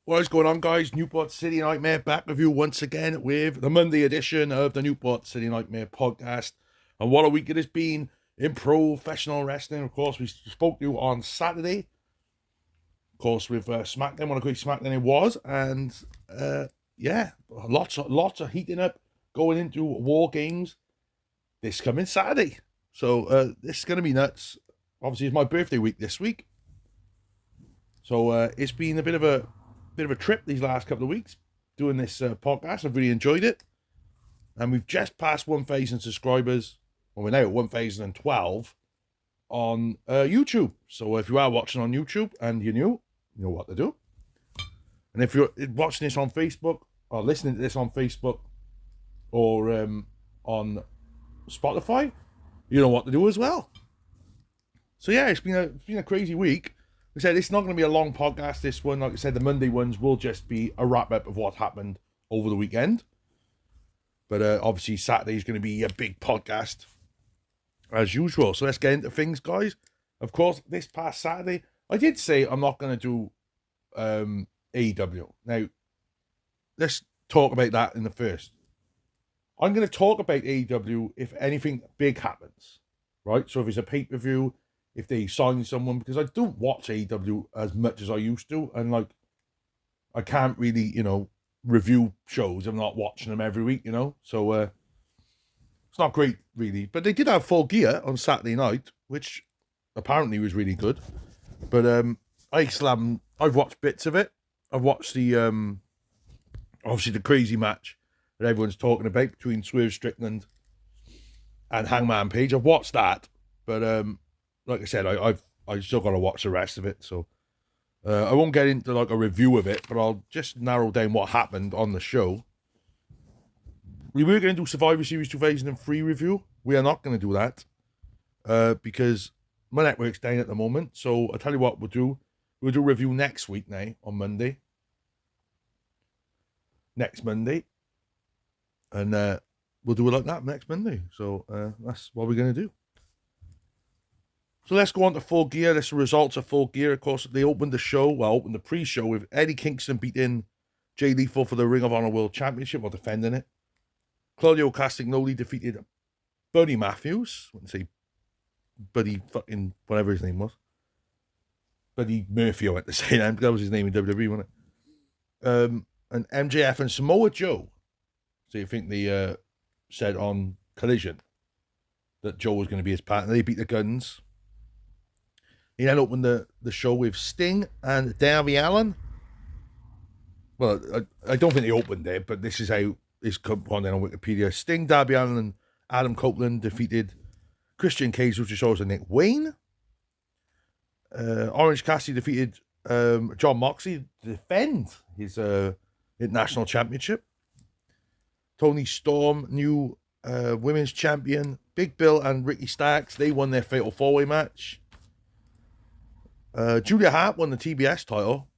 What is going on, guys? Newport City Nightmare back with you once again with the Monday edition of the Newport City Nightmare podcast. And what a week it has been in professional wrestling. Of course, we spoke to you on Saturday, of course, with SmackDown. What a great SmackDown it was. And yeah, lots of heating up going into War Games this coming Saturday. So this is going to be nuts. Obviously, it's my birthday week this week. So it's been a bit of a trip these last couple of weeks doing this podcast. I've really enjoyed it. And we've just passed 1,000 subscribers. Well, we're now at 1,012 on YouTube. So if you are watching on YouTube and you're new, you know what to do. And if you're watching this on Facebook or listening to this on Facebook or on Spotify, you know what to do as well. So yeah, it's been a crazy week. Like I said, it's not going to be a long podcast, this one. Like I said, the Monday ones will just be a wrap-up of what happened over the weekend. But obviously, Saturday is going to be a big podcast, as usual. So let's get into things, guys. Of course, this past Saturday, I did say I'm not going to do AEW. Now, let's talk about that in the first. I'm going to talk about AEW if anything big happens, right? So if it's a pay-per-view, if they sign someone, because I don't watch AEW as much as I used to, and like I can't really, review shows. I'm not watching them every week, so it's not great really. But they did have Full Gear on Saturday night, which apparently was really good. But I've watched bits of it. I've watched the obviously the crazy match that everyone's talking about between Swerve Strickland and Hangman Page. I've watched that, but like I said, I've still got to watch the rest of it, so I won't get into like a review of it, but I'll just narrow down what happened on the show. We were going to do Survivor Series 2003 review. We are not going to do that because my network's down at the moment. So I'll tell you what we'll do. We'll do a review next week now on Monday. Next Monday. And we'll do it like that next Monday. So that's what we're going to do. So let's go on to Full Gear. That's the results of Full Gear. Of course, they opened the pre-show with Eddie Kingston beating Jay Lethal for the Ring of Honor World Championship, or defending it. Claudio Castagnoli defeated Buddy Matthews. I wouldn't say Buddy fucking whatever his name was. Buddy Murphy, I went to say that. That was his name in WWE, wasn't it? And MJF and Samoa Joe. So you think they said on Collision that Joe was going to be his partner. They beat the Guns. He then opened the show with Sting and Darby Allin. Well, I don't think they opened it, but this is how it's gone down on Wikipedia. Sting, Darby Allin, and Adam Copeland defeated Christian Cage, which shows Nick Wayne. Orange Cassidy defeated John Moxley to defend his international championship. Tony Storm, new women's champion. Big Bill and Ricky Starks, they won their fatal four-way match. Julia Hart won the TBS title.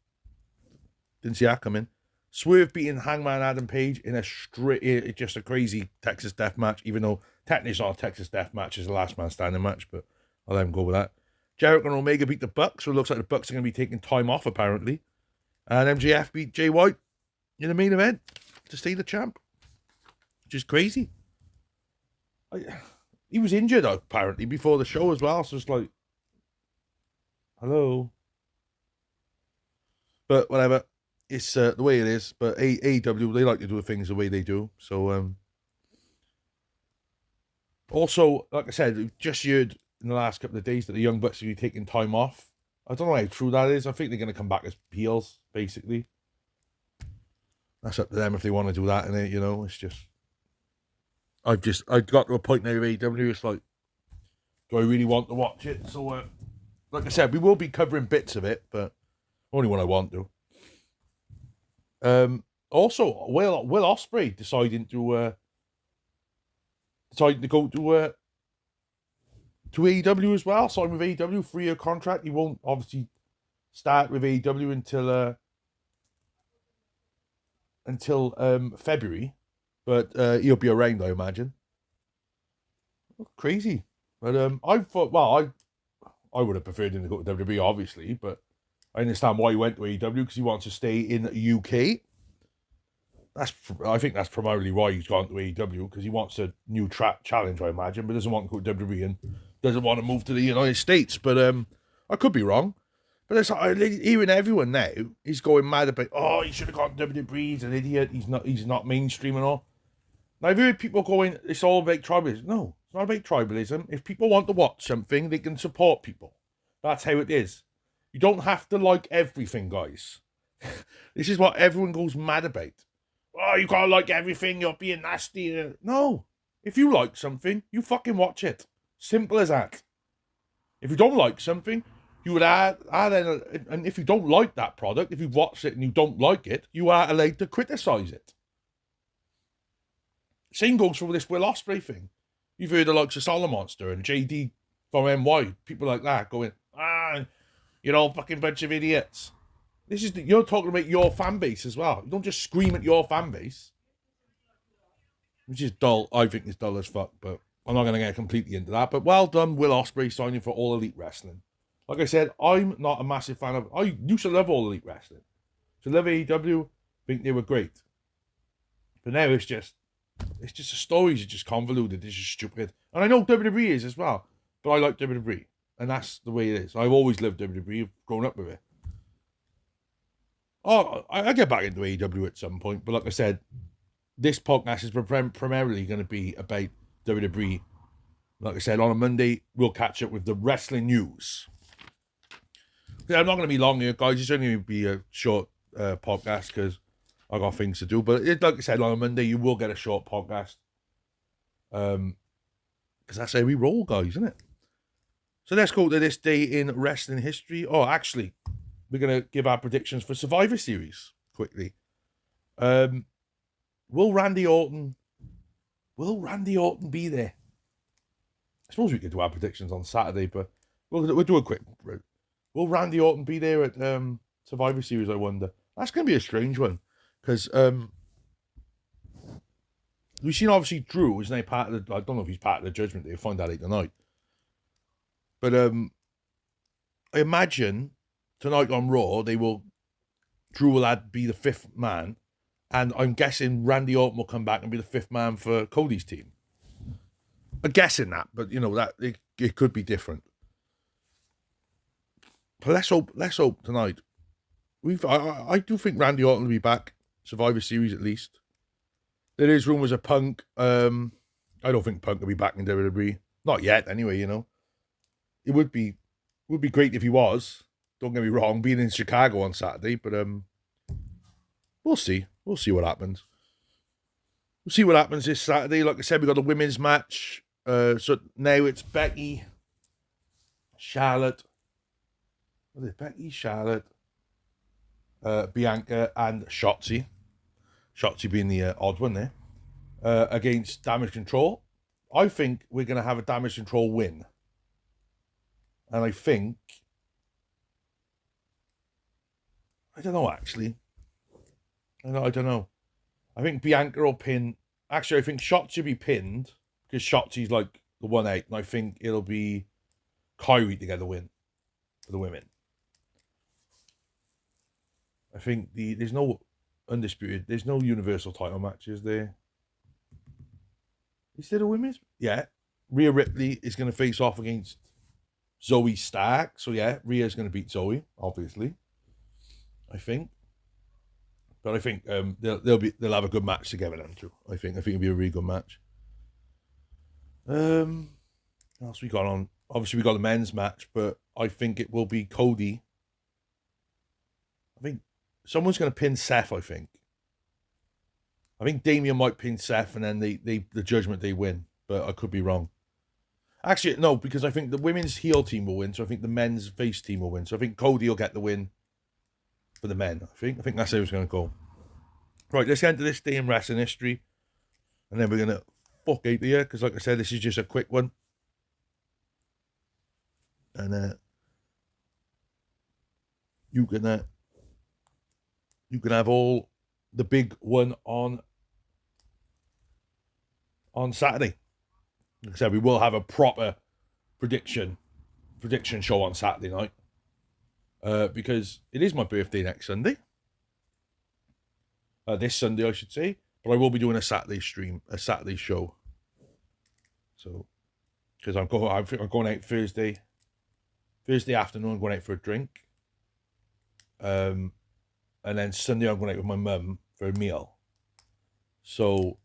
Didn't see that coming. Swerve beating Hangman Adam Page in just a crazy Texas death match, even though technically it's not a Texas death match, it's a last man standing match, but I'll let him go with that. Jericho and Omega beat the Bucks, so it looks like the Bucks are going to be taking time off, apparently. And MJF beat Jay White in the main event to stay the champ, which is crazy. He was injured, apparently, before the show as well, so it's like, hello. But whatever. It's the way it is. But AEW, they like to do things the way they do. So, also, like I said, we've just heard in the last couple of days that the Young Bucks will be taking time off. I don't know how true that is. I think they're going to come back as heels, basically. That's up to them if they want to do that. And it's just, I've got to a point now with AEW. It's like, do I really want to watch it? So, like I said, we will be covering bits of it, but only when I want to. Also, Will Ospreay deciding to go to AEW as well. Sign with AEW, 3-year contract. He won't obviously start with AEW until February, but he'll be around, I imagine. Crazy, but I thought, well, I would have preferred him to go to WWE, obviously, but I understand why he went to AEW, because he wants to stay in the UK. I think that's primarily why he's gone to AEW, because he wants a new challenge, I imagine, but doesn't want to go to WWE and doesn't want to move to the United States. But I could be wrong. But it's hearing everyone now is going mad about, oh, he should have gone to WWE. He's an idiot. He's not mainstream and all. Now I've heard people going, it's all about tribalism. No, it's not about tribalism. If people want to watch something, they can support people. That's how it is. You don't have to like everything, guys. This is what everyone goes mad about. Oh, you gotta like everything, you're being nasty. No. If you like something, you fucking watch it. Simple as that. If you don't like something, you would and if you don't like that product, if you watch it and you don't like it, you are allowed to criticise it. Same goes for this Will Ospreay thing. You've heard the likes of Solomonster and JD from NY, people like that going, you're all fucking bunch of idiots. You're talking about your fan base as well. You don't just scream at your fan base, which is dull. I think it's dull as fuck, but I'm not going to get completely into that. But well done, Will Ospreay signing for All Elite Wrestling. Like I said, I'm not a massive fan of. I used to love All Elite Wrestling. To love AEW, think they were great. But now it's just the stories are just convoluted. It's just stupid. And I know WWE is as well, but I like WWE, and that's the way it is. I've always loved WWE. I've grown up with it. Oh, I get back into AEW at some point, but like I said, this podcast is primarily going to be about WWE. Like I said, on a Monday, we'll catch up with the wrestling news. I'm not going to be long here, guys. It's only going to be a short podcast because I got things to do. But like I said, on a Monday, you will get a short podcast. Because that's how we roll, guys, isn't it? So let's go to this day in wrestling history. Oh, actually, we're going to give our predictions for Survivor Series quickly. Will Randy Orton be there? I suppose we could do our predictions on Saturday, but we'll do a quick route. Will Randy Orton be there at Survivor Series, I wonder? That's going to be a strange one, because we've seen, obviously, Drew is now part of the... I don't know if he's part of the Judgment Day. We'll find out tonight. But I imagine tonight on Raw, Drew will be the fifth man, and I'm guessing Randy Orton will come back and be the fifth man for Cody's team. I'm guessing that, but you know that it could be different. But let's hope tonight. I do think Randy Orton will be back, Survivor Series at least. There is rumours of Punk. I don't think Punk will be back in WWE. Not yet, anyway. You know, it would be great if he was. Don't get me wrong, being in Chicago on Saturday, but we'll see. We'll see what happens. We'll see what happens this Saturday. Like I said, we got a women's match. So now it's Becky, Charlotte. What is it? Becky, Charlotte, Bianca, and Shotzi. Shotzi being the odd one there. Against Damage Control. I think we're going to have a Damage Control win. And I don't know, actually. I don't know. I think Bianca will pin... Actually, I think Shotzi will be pinned, because Shotzi's like the 1-8, and I think it'll be Kyrie to get the win for the women. I think there's no undisputed, there's no universal title matches there. Is there a women's? Yeah. Rhea Ripley is going to face off against Zoe Stark. So yeah, Rhea's going to beat Zoe, obviously. I think. But I think they'll have a good match together, them two. I think it'll be a really good match. What else we got on? Obviously, we got the men's match, but I think it will be Cody. I think someone's going to pin Seth, I think. I think Damian might pin Seth, and then the Judgment Day win, but I could be wrong. Actually, no, because I think the women's heel team will win, so I think the men's face team will win. So I think Cody will get the win for the men, I think that's how it's going to go. Right, let's get into this day in wrestling history, and then we're going to fuck out here, because like I said, this is just a quick one. And you can have all the big one on Saturday. Like I said, we will have a proper prediction show on Saturday night. because it is my birthday next Sunday. This Sunday, I should say. But I will be doing a Saturday stream, a Saturday show. So, because I'm going out Thursday afternoon. I'm going out for a drink. And then Sunday I'm going out with my mum for a meal. So,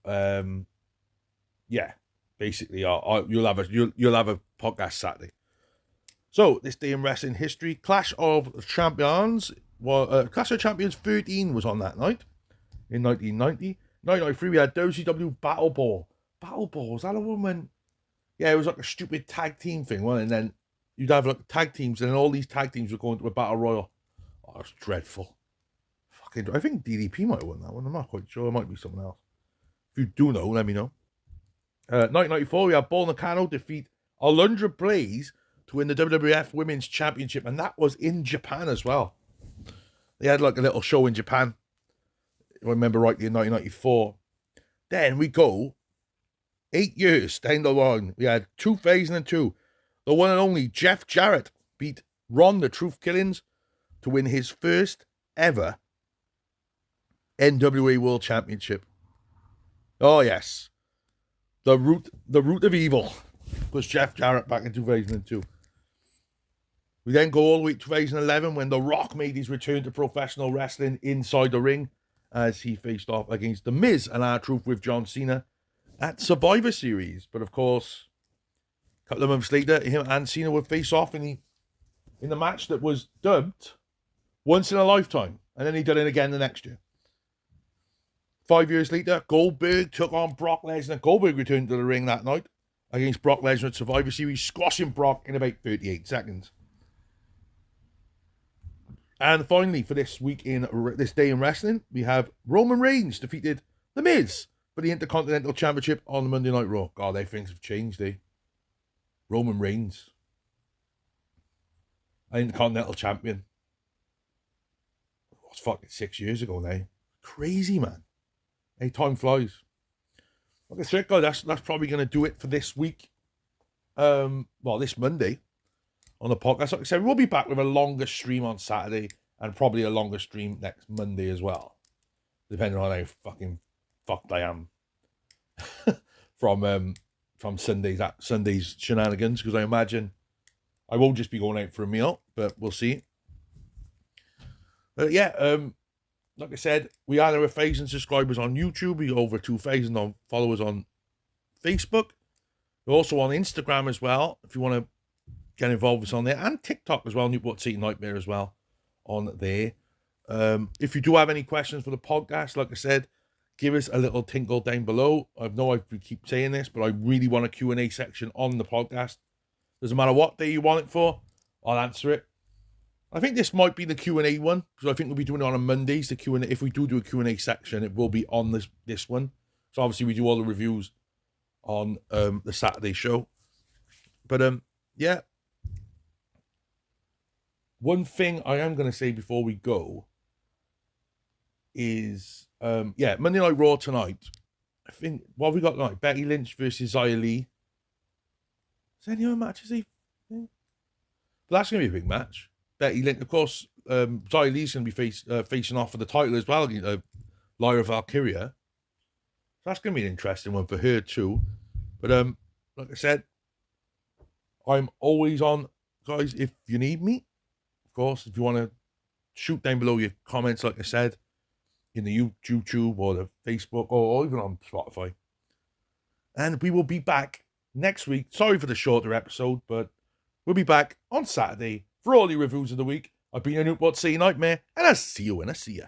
yeah, basically, you'll have a podcast Saturday. So this day in wrestling history, Clash of Champions. Clash of Champions 13 was on that night in 1990. 1993 we had WCW Battle Ball. Battle Ball, was that a woman? Yeah, it was like a stupid tag team thing, wasn't it? And then you'd have like tag teams, and then all these tag teams were going to a battle royal. Oh, it's dreadful. I think DDP might have won that one. I'm not quite sure. It might be someone else. If you do know, let me know. 1994, we had Bull Nakano defeat Alundra Blaze to win the WWF Women's Championship, and that was in Japan as well. They had like a little show in Japan, if I remember rightly, in 1994. Then we go 8 years down the line. We had 2002. The one and only Jeff Jarrett beat Ron the Truth Killings to win his first ever NWA World Championship. Oh yes, the root of evil was Jeff Jarrett back in 2002. We then go all the way to 2011 when The Rock made his return to professional wrestling inside the ring as he faced off against The Miz and R-Truth with John Cena at Survivor Series. But of course, a couple of months later, him and Cena would face off in the match that was dubbed Once in a Lifetime, and then he did it again the next year. 5 years later, Goldberg took on Brock Lesnar. Goldberg returned to the ring that night against Brock Lesnar at Survivor Series, squashing Brock in about 38 seconds. And finally, for this day in wrestling, we have Roman Reigns defeated The Miz for the Intercontinental Championship on Monday Night Raw. God, things have changed, eh? Roman Reigns, an Intercontinental Champion. What's fucking 6 years ago now? Crazy, man. Hey, time flies. Like I said, guys, that's probably going to do it for this week. This Monday on the podcast. Like I said, we'll be back with a longer stream on Saturday and probably a longer stream next Monday as well, depending on how fucking fucked I am from Sunday's shenanigans. Because I imagine I won't just be going out for a meal, but we'll see. But yeah, like I said, we are now 1,000 subscribers on YouTube. We're over 2,000 on followers on Facebook. We're also on Instagram as well, if you want to get involved with us on there, and TikTok as well, Newport City Nightmare as well on there. If you do have any questions for the podcast, like I said, give us a little tinkle down below. I know I keep saying this, but I really want a Q&A section on the podcast. Doesn't matter what day you want it for, I'll answer it. I think this might be the Q&A one, because I think we'll be doing it on Mondays. The Q&A, if we do a Q&A section, it will be on this one. So obviously we do all the reviews on the Saturday show. But yeah. One thing I am going to say before we go is, Monday Night Raw tonight. I think, what have we got tonight? Becky Lynch versus Xia Li. Is there any other matches? Yeah. But that's going to be a big match. Becky Lynch, of course, Xia Li's going to be facing off for the title as well, Lyra Valkyria. So that's going to be an interesting one for her too. But like I said, I'm always on, guys, if you need me. Of course, if you want to shoot down below your comments, like I said, in the YouTube or the Facebook or even on Spotify. And we will be back next week. Sorry for the shorter episode, but we'll be back on Saturday for all your reviews of the week. I've been a Newport City Nightmare, and I'll see you when I see you.